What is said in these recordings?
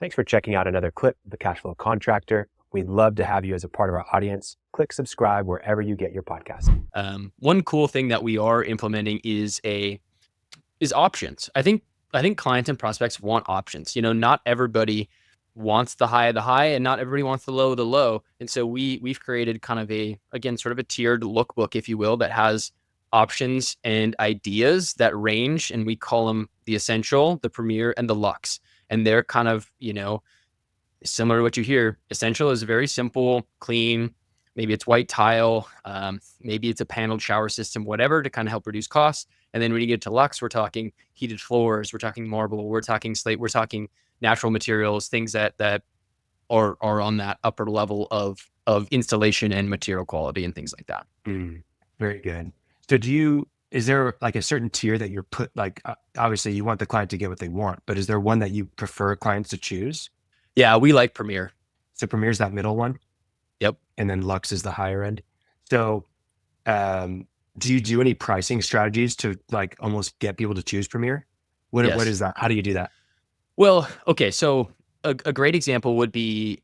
Thanks for checking out another clip of the Cashflow Contractor. We'd love to have you as a part of our audience. Click subscribe wherever you get your podcast. One cool thing that we are implementing is options. I think clients and prospects want options. Not everybody wants the high of the high, and not everybody wants the low of the low. And so we've created kind of sort of a tiered lookbook, if you will, that has options and ideas that range, and we call them the essential, the premier, and the luxe. And they're kind of, similar to what you hear. Essential is very simple, clean. Maybe it's white tile. Maybe it's a paneled shower system, whatever, to kind of help reduce costs. And then when you get to luxe, we're talking heated floors, we're talking marble, we're talking slate, we're talking natural materials, things that are on that upper level of installation and material quality and things like that. Very good. So is there like a certain tier that you're obviously you want the client to get what they want, but is there one that you prefer clients to choose? Yeah, we like Premier. So Premier is that middle one? Yep. And then Lux is the higher end. So do you do any pricing strategies to like almost get people to choose Premier? What Yes. is that? How do you do that? Well, okay, so a great example would be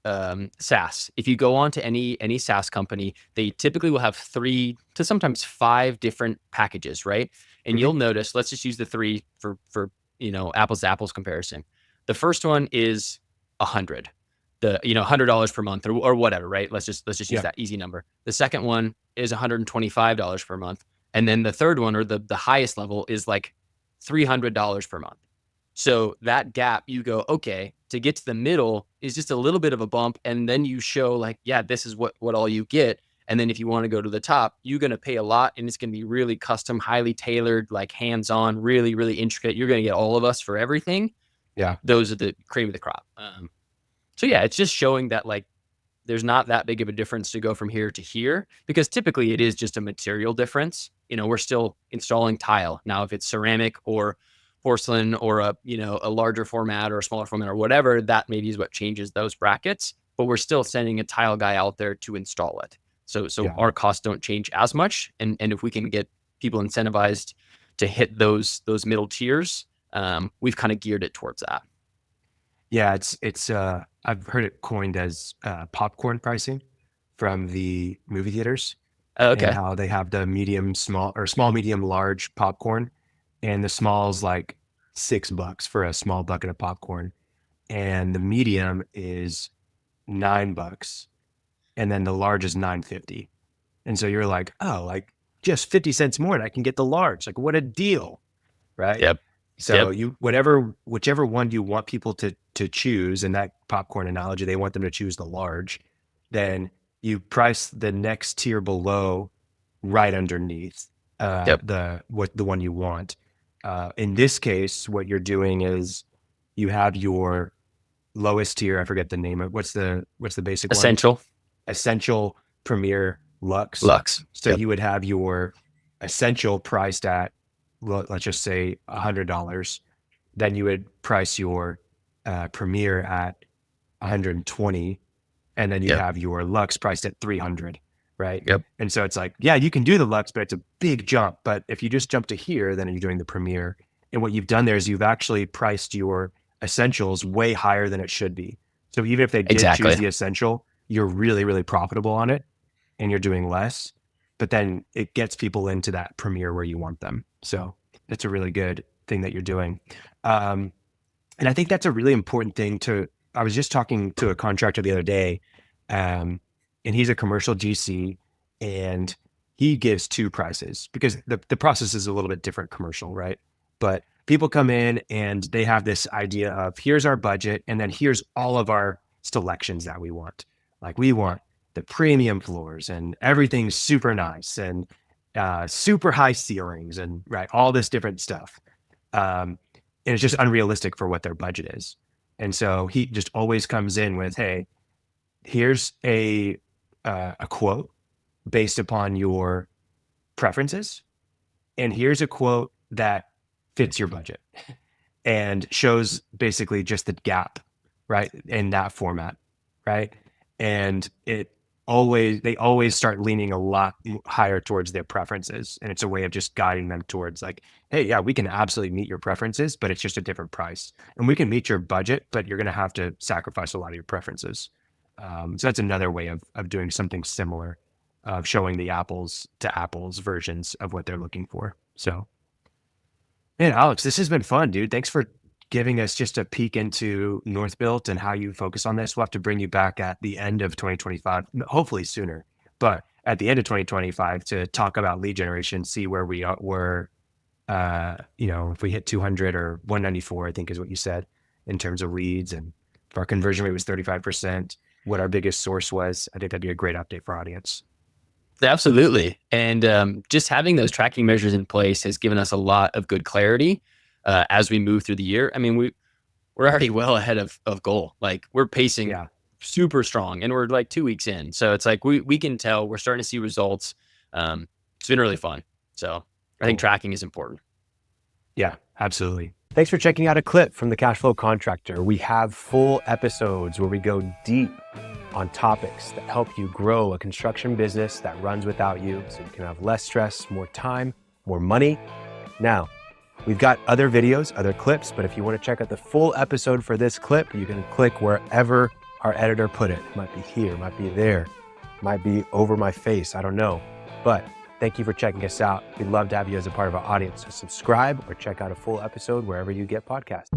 SaaS. If you go on to any SaaS company, they typically will have 3 to sometimes 5 different packages, right? And you'll notice, let's just use the 3 for apples to apples comparison. The first one is 100, $100 per month or whatever, right? Let's just use that easy number. The second one is $125 per month, and then the third one, or the highest level, is like $300 per month. So that gap, you go, okay, to get to the middle is just a little bit of a bump. And then you show like, yeah, this is what all you get. And then if you want to go to the top, you're going to pay a lot, and it's going to be really custom, highly tailored, like hands-on, really, really intricate. You're going to get all of us for everything. Yeah. Those are the cream of the crop. So yeah, it's just showing that like, there's not that big of a difference to go from here to here, because typically it is just a material difference. We're still installing tile. Now, if it's ceramic or porcelain or a larger format or a smaller format or whatever, that maybe is what changes those brackets, but we're still sending a tile guy out there to install it. So our costs don't change as much. And if we can get people incentivized to hit those middle tiers, we've kind of geared it towards that. Yeah, it's I've heard it coined as popcorn pricing from the movie theaters. Okay. And how they have the medium, small, or small, medium, large popcorn, and the small's like $6 for a small bucket of popcorn, and the medium is $9, and then the large is $9.50. And so you're like, oh, like just 50 cents more and I can get the large. Like, what a deal, right? Yep. So whichever one you want people to choose, in that popcorn analogy, they want them to choose the large, then you price the next tier below right underneath the one you want. In this case, what you're doing is you have your lowest tier. I forget the name of what's the basic Essential. one? Essential, Premier, Lux. So you would have your Essential priced at, let's just say $100. Then you would price your Premier at 120, and then you have your Lux priced at 300, right? Yep. And so it's like, yeah, you can do the Lux, but it's a big jump. But if you just jump to here, then you're doing the Premier. And what you've done there is you've actually priced your Essentials way higher than it should be. So even if they did choose the Essential, you're really, really profitable on it, and you're doing less. But then it gets people into that Premier where you want them. So that's a really good thing that you're doing. And I think that's a really important thing I was just talking to a contractor the other day, and he's a commercial GC, and he gives 2 prices because the process is a little bit different commercial, right? But people come in and they have this idea of, here's our budget, and then here's all of our selections that we want. Like, we want the premium floors and everything's super nice and super high ceilings and all this different stuff. And it's just unrealistic for what their budget is. And so he just always comes in with, hey, here's a quote based upon your preferences, and here's a quote that fits your budget and shows basically just the gap, right, in that format, right? And they always start leaning a lot higher towards their preferences. And it's a way of just guiding them towards like, hey, yeah, we can absolutely meet your preferences, but it's just a different price. And we can meet your budget, but you're going to have to sacrifice a lot of your preferences. So that's another way of doing something similar, of showing the apples to apples versions of what they're looking for. So, man, Alex, this has been fun, dude. Thanks for giving us just a peek into North Built and how you focus on this. We'll have to bring you back at the end of 2025, hopefully sooner, but at the end of 2025 to talk about lead generation, see where we were, if we hit 200 or 194, I think is what you said in terms of leads, and if our conversion rate was 35%, what our biggest source was. I think that'd be a great update for our audience. Absolutely. And just having those tracking measures in place has given us a lot of good clarity as we move through the year. I mean, we're already well ahead of goal. Like we're pacing Yeah, super strong and we're like 2 weeks in. So it's like we can tell we're starting to see results. It's been really fun. So I think cool. tracking is important. Yeah, absolutely. Thanks for checking out a clip from the Cashflow Contractor. We have full episodes where we go deep on topics that help you grow a construction business that runs without you, so you can have less stress, more time, more money. Now, we've got other videos, other clips, but if you want to check out the full episode for this clip, you can click wherever our editor put it. It might be here, might be there, might be over my face, I don't know. But thank you for checking us out. We'd love to have you as a part of our audience. So subscribe or check out a full episode wherever you get podcasts.